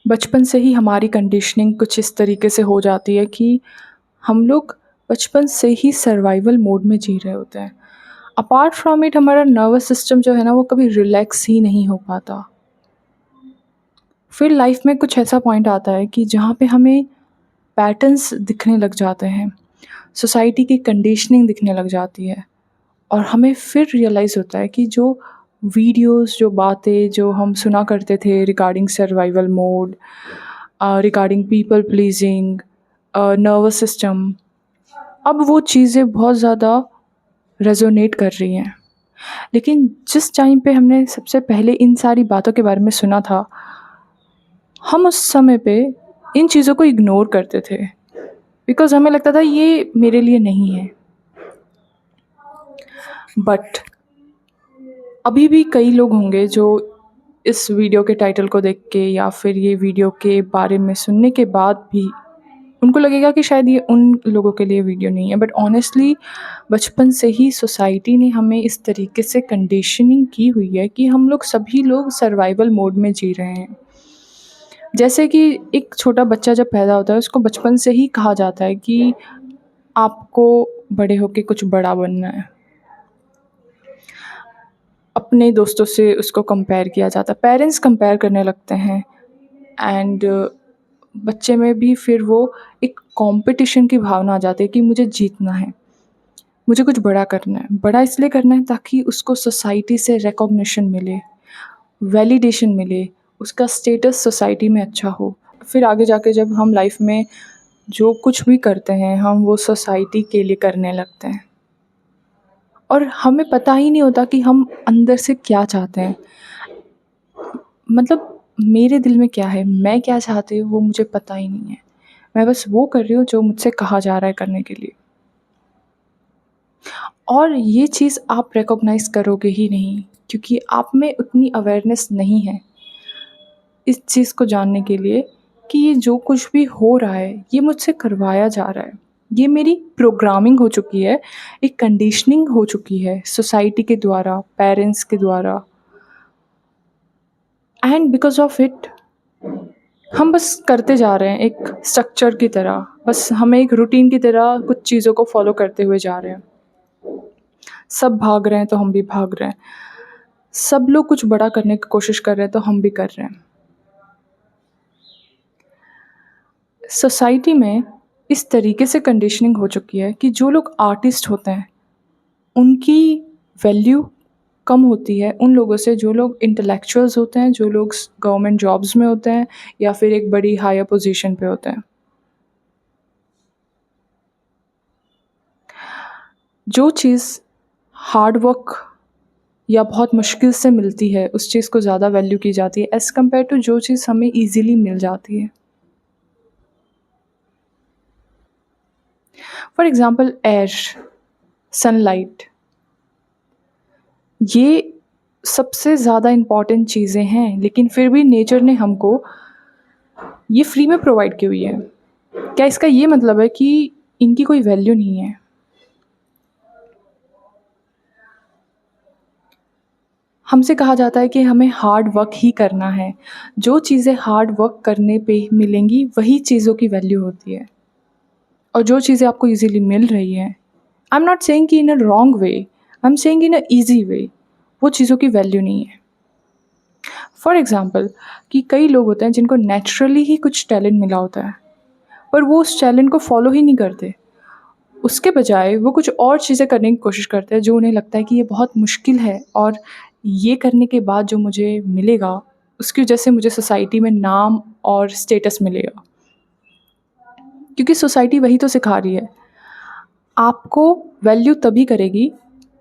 बचपन से ही हमारी कंडीशनिंग कुछ इस तरीके से हो जाती है कि हम लोग बचपन से ही सर्वाइवल मोड में जी रहे होते हैं। अपार्ट फ्रॉम इट हमारा नर्वस सिस्टम जो है ना वो कभी रिलैक्स ही नहीं हो पाता। फिर लाइफ में कुछ ऐसा पॉइंट आता है कि जहाँ पे हमें पैटर्न्स दिखने लग जाते हैं, सोसाइटी की कंडीशनिंग दिखने लग जाती है और हमें फिर रियलाइज़ होता है कि जो वीडियोस, जो बातें जो हम सुना करते थे regarding survival mode, regarding people pleasing, nervous system, अब वो चीज़ें बहुत ज़्यादा रेजोनेट कर रही हैं। लेकिन जिस टाइम पे हमने सबसे पहले इन सारी बातों के बारे में सुना था, हम उस समय पे इन चीज़ों को इग्नोर करते थे बिकॉज़ हमें लगता था ये मेरे लिए नहीं है। बट अभी भी कई लोग होंगे जो इस वीडियो के टाइटल को देख के या फिर ये वीडियो के बारे में सुनने के बाद भी उनको लगेगा कि शायद ये उन लोगों के लिए वीडियो नहीं है। बट ऑनेस्टली बचपन से ही सोसाइटी ने हमें इस तरीके से कंडीशनिंग की हुई है कि हम लोग सभी लोग सर्वाइवल मोड में जी रहे हैं। जैसे कि एक छोटा बच्चा जब पैदा होता है उसको बचपन से ही कहा जाता है कि आपको बड़े होके कुछ बड़ा बनना है। अपने दोस्तों से उसको कंपेयर किया जाता है, पेरेंट्स कंपेयर करने लगते हैं एंड बच्चे में भी फिर वो एक कंपटीशन की भावना आ जाती है कि मुझे जीतना है, मुझे कुछ बड़ा करना है। बड़ा इसलिए करना है ताकि उसको सोसाइटी से रिकॉग्निशन मिले, वैलिडेशन मिले, उसका स्टेटस सोसाइटी में अच्छा हो। फिर आगे जाके जब हम लाइफ में जो कुछ भी करते हैं हम वो सोसाइटी के लिए करने लगते हैं और हमें पता ही नहीं होता कि हम अंदर से क्या चाहते हैं। मतलब मेरे दिल में क्या है, मैं क्या चाहती हूँ वो मुझे पता ही नहीं है। मैं बस वो कर रही हूँ जो मुझसे कहा जा रहा है करने के लिए। और ये चीज़ आप रिकॉग्नाइज़ करोगे ही नहीं क्योंकि आप में उतनी अवेयरनेस नहीं है इस चीज़ को जानने के लिए कि ये जो कुछ भी हो रहा है ये मुझसे करवाया जा रहा है। ये मेरी प्रोग्रामिंग हो चुकी है, एक कंडीशनिंग हो चुकी है सोसाइटी के द्वारा, पेरेंट्स के द्वारा एंड बिकॉज़ ऑफ इट हम बस करते जा रहे हैं एक स्ट्रक्चर की तरह। बस हमें एक रूटीन की तरह कुछ चीज़ों को फॉलो करते हुए जा रहे हैं। सब भाग रहे हैं तो हम भी भाग रहे हैं। सब लोग कुछ बड़ा करने की कोशिश कर रहे हैं तो हम भी कर रहे हैं। सोसाइटी में इस तरीके से कंडीशनिंग हो चुकी है कि जो लोग आर्टिस्ट होते हैं उनकी वैल्यू कम होती है उन लोगों से जो लोग इंटेलेक्चुअल्स होते हैं, जो लोग गवर्नमेंट जॉब्स में होते हैं या फिर एक बड़ी हायर पोजीशन पे होते हैं। जो चीज़ हार्ड वर्क या बहुत मुश्किल से मिलती है उस चीज़ को ज़्यादा वैल्यू की जाती है एज़ कम्पेयर टू जो चीज़ हमें ईज़िली मिल जाती है। फॉर एग्ज़ाम्पल एयर, सनलाइट, ये सबसे ज़्यादा इम्पॉर्टेंट चीज़ें हैं लेकिन फिर भी नेचर ने हमको ये फ्री में प्रोवाइड की हुई है। क्या इसका ये मतलब है कि इनकी कोई वैल्यू नहीं है? हमसे कहा जाता है कि हमें हार्ड वर्क ही करना है। जो चीज़ें हार्ड वर्क करने पे मिलेंगी वही चीज़ों की वैल्यू होती है और जो चीज़ें आपको ईज़िली मिल रही हैं, आई एम नॉट सेइंग कि in a wrong way, I am saying in a easy way, वो चीज़ों की वैल्यू नहीं है। फॉर एग्ज़ाम्पल कि कई लोग होते हैं जिनको नेचुरली ही कुछ टैलेंट मिला होता है, पर वो उस टैलेंट को फ़ॉलो ही नहीं करते। उसके बजाय वो कुछ और चीज़ें करने की कोशिश करते हैं जो उन्हें लगता है कि ये बहुत मुश्किल है और ये करने के बाद जो मुझे मिलेगा उसकी वजह से मुझे सोसाइटी में नाम और स्टेटस मिलेगा। क्योंकि सोसाइटी वही तो सिखा रही है, आपको वैल्यू तभी करेगी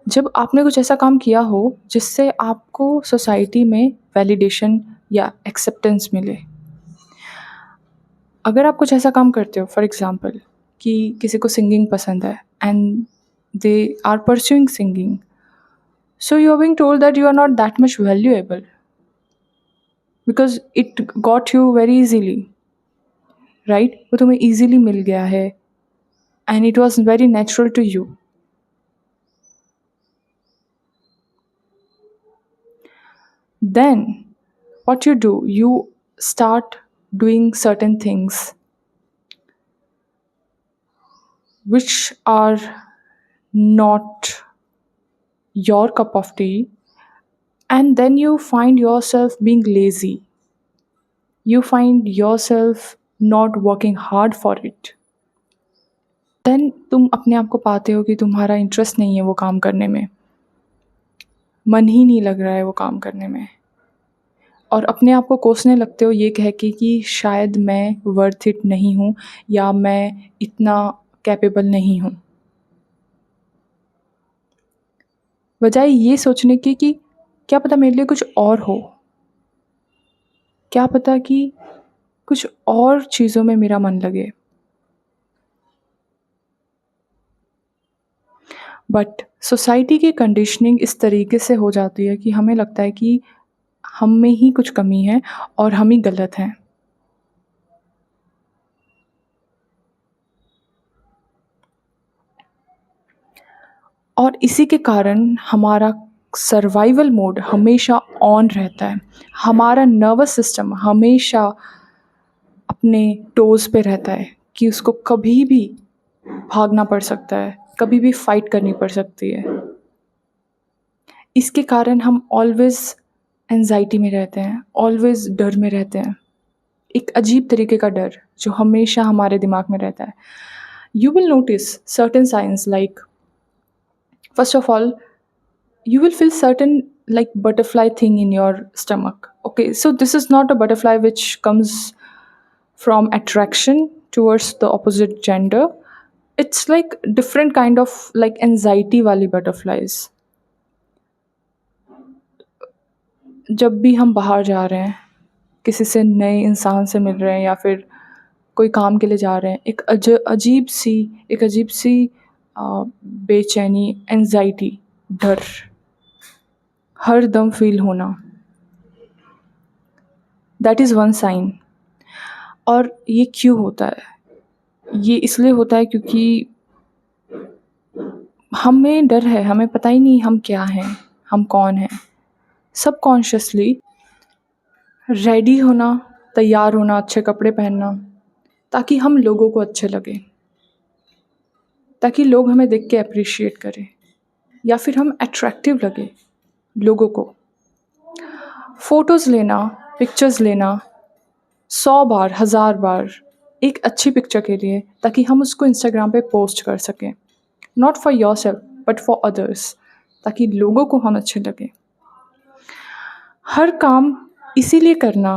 जब आपने कुछ ऐसा काम किया हो जिससे आपको सोसाइटी में वैलिडेशन या एक्सेप्टेंस मिले। अगर आप कुछ ऐसा काम करते हो फॉर एग्ज़ाम्पल कि किसी को सिंगिंग पसंद है and they are pursuing singing, so you are being told that you are not that much valuable because it got you very easily, right? वो तुम्हें easily मिल गया है and it was very natural to you. Then what you do, you start doing certain things which are not your cup of tea, and then you find yourself being lazy. You find yourself not working hard for it. Then तुम अपने आप को पाते हो कि तुम्हारा interest नहीं है वो काम करने में, मन ही नहीं लग रहा है वो काम करने में, और अपने आप को कोसने लगते हो ये कह के कि शायद मैं वर्थ इट नहीं हूँ या मैं इतना कैपेबल नहीं हूँ। बजाय ये सोचने की कि क्या पता मेरे लिए कुछ और हो, क्या पता कि कुछ और चीज़ों में मेरा मन लगे। बट सोसाइटी की कंडीशनिंग इस तरीके से हो जाती है कि हमें लगता है कि हम में ही कुछ कमी है और हम ही गलत हैं। और इसी के कारण हमारा सर्वाइवल मोड हमेशा ऑन रहता है। हमारा नर्वस सिस्टम हमेशा अपने टोज़ पे रहता है कि उसको कभी भी भागना पड़ सकता है, कभी भी फाइट करनी पड़ सकती है। इसके कारण हम ऑलवेज़ एंजाइटी में रहते हैं, ऑलवेज़ डर में रहते हैं। एक अजीब तरीके का डर जो हमेशा हमारे दिमाग में रहता है। You will notice certain science like, first of all, you will feel certain like butterfly thing in your stomach. Okay, so this is not a butterfly which comes from attraction towards the opposite gender. It's like different kind of like anxiety wali butterflies. जब भी हम बाहर जा रहे हैं, किसी से नए इंसान से मिल रहे हैं या फिर कोई काम के लिए जा रहे हैं, एक अजीब सी बेचैनी, एंजाइटी, डर हर दम फील होना, दैट इज़ वन साइन। और ये क्यों होता है? ये इसलिए होता है क्योंकि हमें डर है, हमें पता ही नहीं हम क्या हैं, हम कौन हैं। सबकॉन्शियसली रेडी होना, तैयार होना, अच्छे कपड़े पहनना ताकि हम लोगों को अच्छे लगें, ताकि लोग हमें देख के अप्रिशिएट करें या फिर हम अट्रैक्टिव लगे लोगों को। फ़ोटोज़ लेना, पिक्चर्स लेना 100 बार, 1000 बार एक अच्छी पिक्चर के लिए, ताकि हम उसको इंस्टाग्राम पे पोस्ट कर सकें। Not for yourself but for others, ताकि लोगों को हम अच्छे लगें। हर काम इसीलिए करना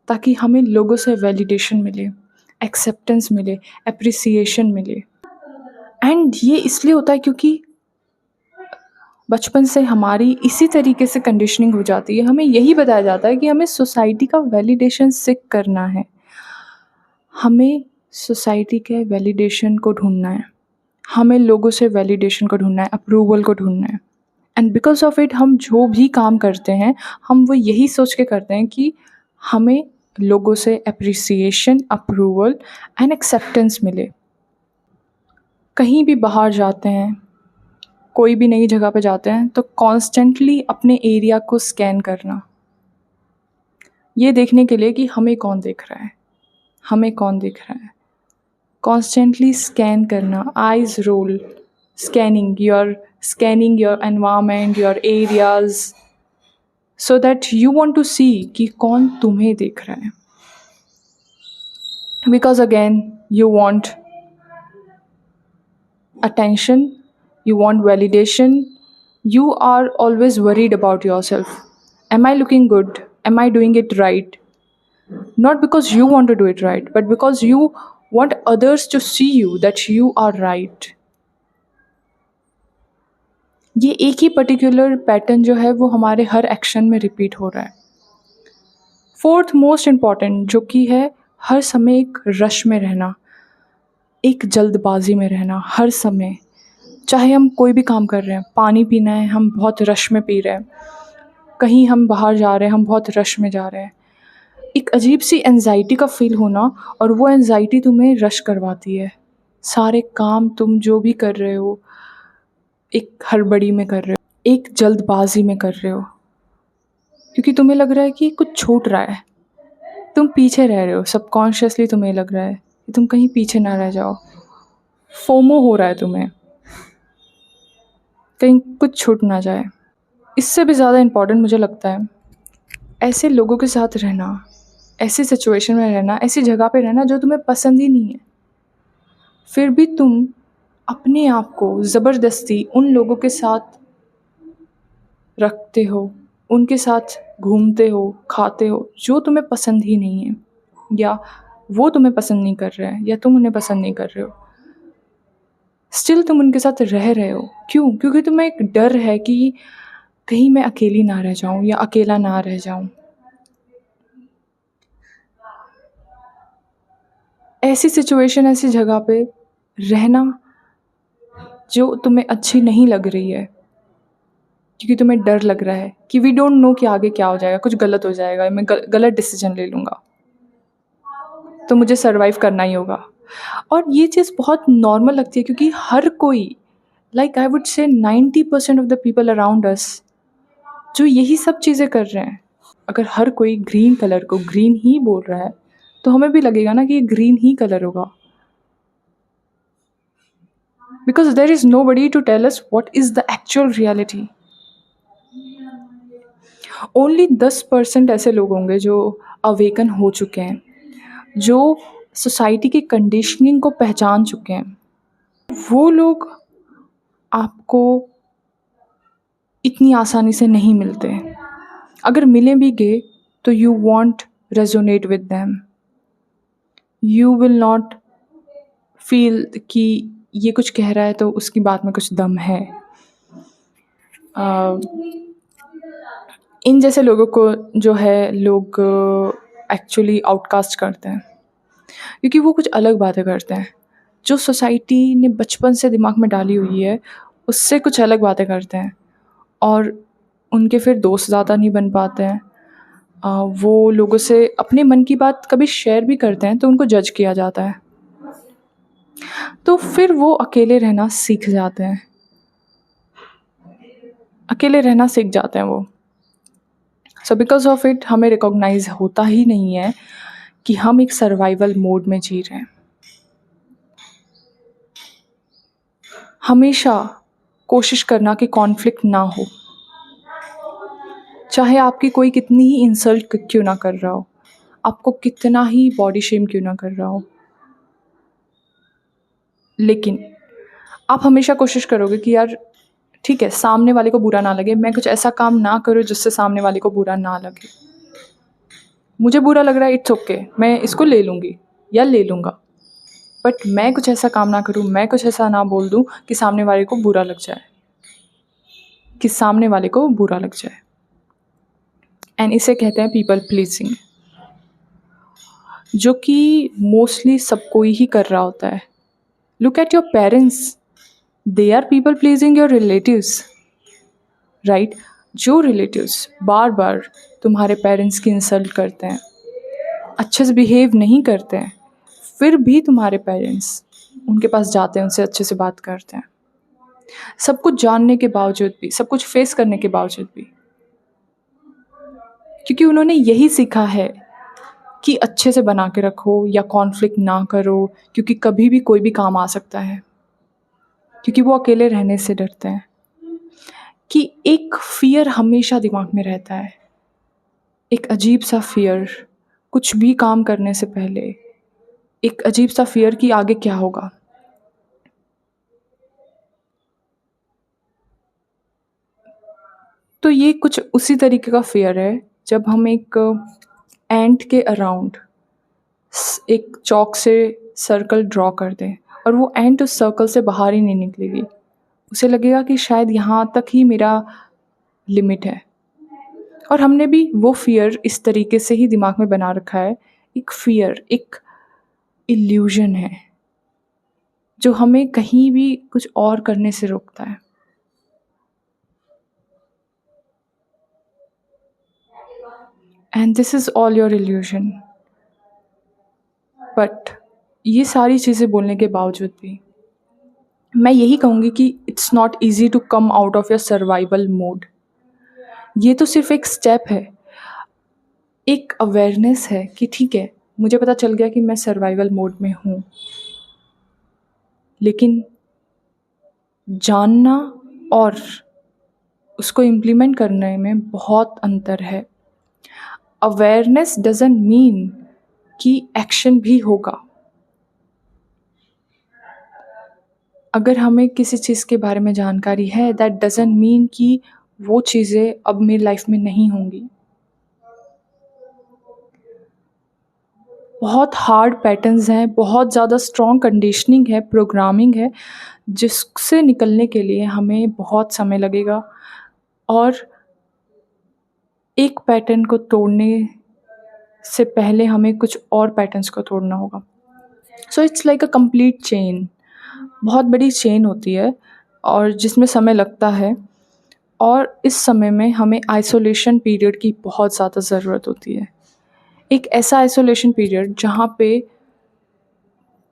ताकि हमें लोगों से वैलिडेशन मिले, एक्सेप्टेंस मिले, एप्रिसिएशन मिले। एंड ये इसलिए होता है क्योंकि बचपन से हमारी इसी तरीके से कंडीशनिंग हो जाती है। हमें यही बताया जाता है कि हमें सोसाइटी का वैलिडेशन सीक करना है, हमें सोसाइटी के वैलिडेशन को ढूंढना है, हमें लोगों से वैलिडेशन को ढूंढना है, अप्रूवल को ढूंढना है। एंड बिकॉज ऑफ इट हम जो भी काम करते हैं हम वो यही सोच के करते हैं कि हमें लोगों से अप्रिसिएशन, अप्रूवल एंड एक्सेप्टेंस मिले। कहीं भी बाहर जाते हैं, कोई भी नई जगह पे जाते हैं तो कॉन्स्टेंटली अपने एरिया को स्कैन करना, ये देखने के लिए कि हमें कौन देख रहा है, हमें कौन देख रहा है। कॉन्स्टेंटली स्कैन करना, eyes roll, scanning your environment, your areas, so that you want to see कि कौन तुम्हें देख रहा है। Because again you want attention, you want validation, you are always worried about yourself. Am I looking good? Am I doing it right? Not because you want to do it right, but because you want others to see you that you are right. ये एक ही particular pattern जो है वो हमारे हर action में repeat हो रहा है। फोर्थ मोस्ट इम्पॉर्टेंट जो कि है हर समय एक रश में रहना, एक जल्दबाजी में रहना हर समय। चाहे हम कोई भी काम कर रहे हैं, पानी पीना है हम बहुत रश में पी रहे हैं, कहीं हम बाहर जा रहे हैं हम बहुत रश में जा रहे हैं। एक अजीब सी एंजाइटी का फील होना, और वो एंजाइटी तुम्हें रश करवाती है। सारे काम तुम जो भी कर रहे हो एक हड़बड़ी में कर रहे हो, एक जल्दबाजी में कर रहे हो, क्योंकि तुम्हें लग रहा है कि कुछ छूट रहा है, तुम पीछे रह रहे हो, सबकॉन्शियसली तुम्हें लग रहा है कि तुम कहीं पीछे ना रह जाओ। फोमो हो रहा है तुम्हें, कहीं कुछ छूट ना जाए। इससे भी ज़्यादा इम्पॉर्टेंट मुझे लगता है ऐसे लोगों के साथ रहना, ऐसी सिचुएशन में रहना, ऐसी जगह पे रहना जो तुम्हें पसंद ही नहीं है, फिर भी तुम अपने आप को ज़बरदस्ती उन लोगों के साथ रखते हो, उनके साथ घूमते हो, खाते हो, जो तुम्हें पसंद ही नहीं है, या वो तुम्हें पसंद नहीं कर रहे हैं, या तुम उन्हें पसंद नहीं कर रहे हो। स्टिल तुम उनके साथ रह रहे हो। क्यों? क्योंकि तुम्हें एक डर है कि कहीं मैं अकेली ना रह जाऊं या अकेला ना रह जाऊं। ऐसी सिचुएशन, ऐसी जगह पे रहना जो तुम्हें अच्छी नहीं लग रही है, क्योंकि तुम्हें डर लग रहा है कि वी डोंट नो कि आगे क्या हो जाएगा, कुछ गलत हो जाएगा, मैं गलत डिसीजन ले लूँगा, तो मुझे सर्वाइव करना ही होगा। और ये चीज़ बहुत नॉर्मल लगती है, क्योंकि हर कोई, like I would say 90% of the people around us जो यही सब चीज़ें कर रहे हैं। अगर हर कोई ग्रीन कलर को ग्रीन ही बोल रहा है, तो हमें भी लगेगा ना कि ये ग्रीन ही कलर होगा, because there is nobody to tell us what is the actual reality. Only 10% ऐसे लोग होंगे जो अवेकन हो चुके हैं, जो सोसाइटी की कंडीशनिंग को पहचान चुके हैं। वो लोग आपको इतनी आसानी से नहीं मिलते। अगर मिले भी गए तो you want resonate with them, you will not feel कि ये कुछ कह रहा है तो उसकी बात में कुछ दम है। इन जैसे लोगों को जो है लोग एक्चुअली आउटकास्ट करते हैं, क्योंकि वो कुछ अलग बातें करते हैं जो सोसाइटी ने बचपन से दिमाग में डाली हुई है, उससे कुछ अलग बातें करते हैं, और उनके फिर दोस्त ज़्यादा नहीं बन पाते हैं। वो लोगों से अपने मन की बात कभी शेयर भी करते हैं तो उनको जज किया जाता है, तो फिर वो अकेले रहना सीख जाते हैं, अकेले रहना सीख जाते हैं वो। सो बिकॉज ऑफ इट हमें रिकॉग्नाइज होता ही नहीं है कि हम एक सर्वाइवल मोड में जी रहे हैं। हमेशा कोशिश करना कि कॉन्फ्लिक्ट ना हो, चाहे आपकी कोई कितनी ही इंसल्ट क्यों ना कर रहा हो, आपको कितना ही बॉडी शेम क्यों ना कर रहा हो, लेकिन आप हमेशा कोशिश करोगे कि यार ठीक है, सामने वाले को बुरा ना लगे, मैं कुछ ऐसा काम ना करूँ जिससे सामने वाले को बुरा ना लगे। मुझे बुरा लग रहा है, इट्स ओके, मैं इसको ले लूँगी या ले लूँगा, बट मैं कुछ ऐसा काम ना करूँ, मैं कुछ ऐसा ना बोल दूँ कि सामने वाले को बुरा लग जाए, कि सामने वाले को बुरा लग जाए। एंड इसे कहते हैं पीपल प्लीजिंग, जो कि मोस्टली सब कोई ही कर रहा होता है। Look at your parents, they are people pleasing your relatives, right? जो रिलेटिव्स बार बार तुम्हारे पेरेंट्स की इंसल्ट करते हैं, अच्छे से बिहेव नहीं करते हैं, फिर भी तुम्हारे पेरेंट्स उनके पास जाते हैं, उनसे अच्छे से बात करते हैं, सब कुछ जानने के बावजूद भी, सब कुछ फेस करने के बावजूद भी, क्योंकि उन्होंने यही सीखा है कि अच्छे से बना के रखो या कॉन्फ्लिक्ट ना करो, क्योंकि कभी भी कोई भी काम आ सकता है, क्योंकि वो अकेले रहने से डरते हैं। कि एक फ़ियर हमेशा दिमाग में रहता है, एक अजीब सा फ़ियर, कुछ भी काम करने से पहले एक अजीब सा फ़ियर कि आगे क्या होगा। तो ये कुछ उसी तरीके का फ़ियर है, जब हम एक एंट के अराउंड एक चॉक से सर्कल ड्रॉ कर दें और वो एंट उस सर्कल से बाहर ही नहीं निकलेगी, उसे लगेगा कि शायद यहाँ तक ही मेरा लिमिट है। और हमने भी वो फ़ियर इस तरीके से ही दिमाग में बना रखा है, एक फ़ियर, एक इल्यूज़न है जो हमें कहीं भी कुछ और करने से रोकता है। And this is all your illusion. But ये सारी चीज़ें बोलने के बावजूद भी मैं यही कहूँगी कि it's not easy to come out of your survival mode. ये तो सिर्फ एक स्टेप है। एक अवेयरनेस है कि ठीक है, मुझे पता चल गया कि मैं सर्वाइवल मोड में हूँ, लेकिन जानना और उसको इम्प्लीमेंट करने में बहुत अंतर है। अवेयरनेस डज़न्ट मीन कि एक्शन भी होगा। अगर हमें किसी चीज़ के बारे में जानकारी है, दैट डज़न्ट मीन कि वो चीज़ें अब मेरी लाइफ में नहीं होंगी। बहुत हार्ड पैटर्न्स हैं, बहुत ज़्यादा स्ट्रॉन्ग कंडीशनिंग है, प्रोग्रामिंग है, जिससे निकलने के लिए हमें बहुत समय लगेगा और एक पैटर्न को तोड़ने से पहले हमें कुछ और पैटर्न्स को तोड़ना होगा। So it's like a complete chain, बहुत बड़ी चेन होती है और जिसमें समय लगता है, और इस समय में हमें आइसोलेशन पीरियड की बहुत ज़्यादा ज़रूरत होती है। एक ऐसा आइसोलेशन पीरियड जहाँ पे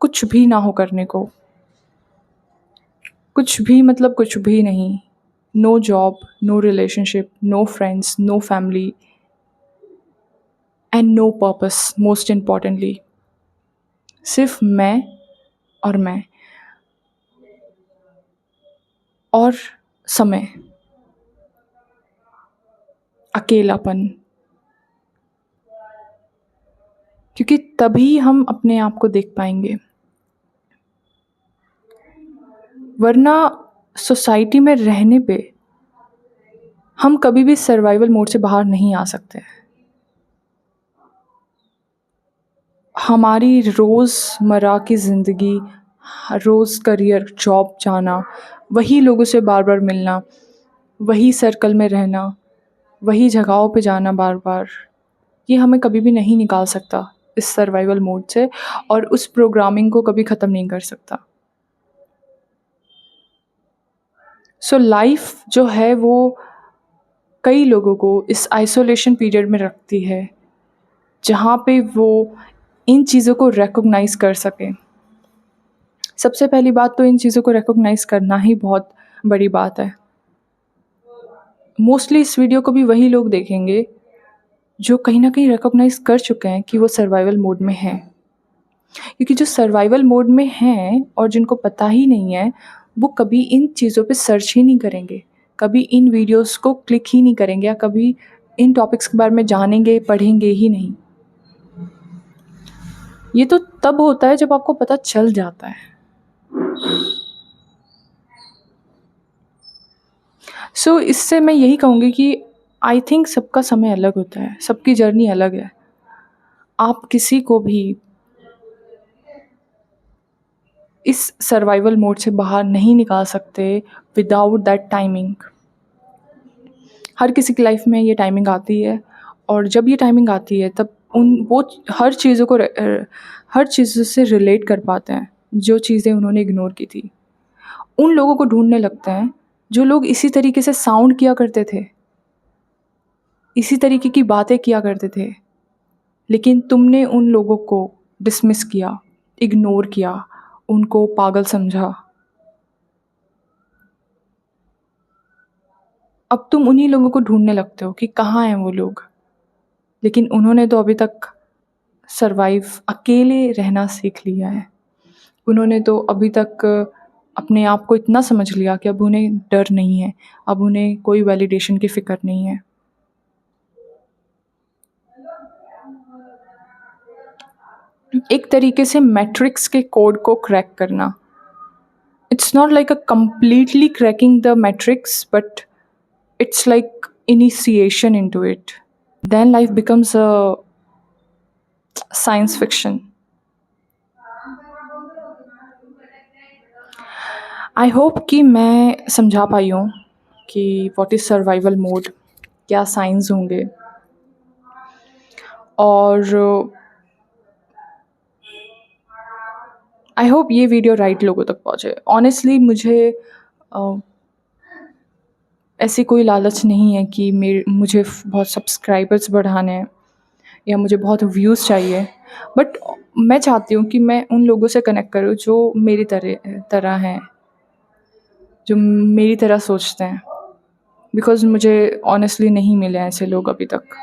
कुछ भी ना हो करने को, कुछ भी मतलब कुछ भी नहीं। No job, no relationship, no friends, no family and no purpose, most importantly सिर्फ मैं और मैं और समय, अकेलापन, क्योंकि तभी हम अपने आप को देख पाएंगे। वरना सोसाइटी में रहने पे हम कभी भी सर्वाइवल मोड से बाहर नहीं आ सकते। हमारी रोज़मर्रा की ज़िंदगी, रोज़ करियर, जॉब जाना, वही लोगों से बार बार मिलना, वही सर्कल में रहना, वही जगहों पे जाना बार बार, ये हमें कभी भी नहीं निकाल सकता इस सर्वाइवल मोड से, और उस प्रोग्रामिंग को कभी ख़त्म नहीं कर सकता। सो लाइफ जो है वो कई लोगों को इस आइसोलेशन पीरियड में रखती है, जहाँ पे वो इन चीज़ों को रिकॉग्नाइज़ कर सकें। सबसे पहली बात तो इन चीज़ों को रिकॉग्नाइज़ करना ही बहुत बड़ी बात है। मोस्टली इस वीडियो को भी वही लोग देखेंगे जो कहीं न कहीं रिकॉग्नाइज़ कर चुके हैं कि वो सर्वाइवल मोड में हैं। क्योंकि जो सर्वाइवल मोड में हैं और जिनको पता ही नहीं है, वो कभी इन चीज़ों पे सर्च ही नहीं करेंगे, कभी इन वीडियोज़ को क्लिक ही नहीं करेंगे, या कभी इन टॉपिक्स के बारे में जानेंगे, पढ़ेंगे ही नहीं। ये तो तब होता है जब आपको पता चल जाता है। सो इससे मैं यही कहूँगी कि आई थिंक सबका समय अलग होता है, सबकी जर्नी अलग है। आप किसी को भी इस सर्वाइवल मोड से बाहर नहीं निकाल सकते विदाउट दैट टाइमिंग। हर किसी की लाइफ में ये टाइमिंग आती है, और जब ये टाइमिंग आती है तब वो हर चीज़ों को हर चीज़ों से रिलेट कर पाते हैं जो चीज़ें उन्होंने इग्नोर की थी। उन लोगों को ढूंढने लगते हैं जो लोग इसी तरीके से साउंड किया करते थे, इसी तरीके की बातें किया करते थे, लेकिन तुमने उन लोगों को डिसमिस किया, इग्नोर किया, उनको पागल समझा। अब तुम उन्हीं लोगों को ढूंढने लगते हो कि कहाँ हैं वो लोग, लेकिन उन्होंने तो अभी तक सरवाइव अकेले रहना सीख लिया है। उन्होंने तो अभी तक अपने आप को इतना समझ लिया कि अब उन्हें डर नहीं है, अब उन्हें कोई वैलिडेशन की फ़िक्र नहीं है। एक तरीके से मैट्रिक्स के कोड को क्रैक करना, it's not like a completely cracking the matrix, but it's like initiation into it. Then life becomes a science fiction. I hope कि मैं समझा पाई हूँ कि व्हाट इज़ सर्वाइवल मोड, क्या साइंस होंगे, और आई होप ये वीडियो राइट लोगों तक पहुँचे। ऑनेस्टली मुझे ऐसी कोई लालच नहीं है कि मुझे बहुत सब्सक्राइबर्स बढ़ाने हैं या मुझे बहुत व्यूज़ चाहिए, बट मैं चाहती हूँ कि मैं उन लोगों से कनेक्ट करूँ जो मेरी तरह हैं, जो मेरी तरह सोचते हैं, बिकॉज़ मुझे ऑनेस्टली नहीं मिले ऐसे लोग अभी तक।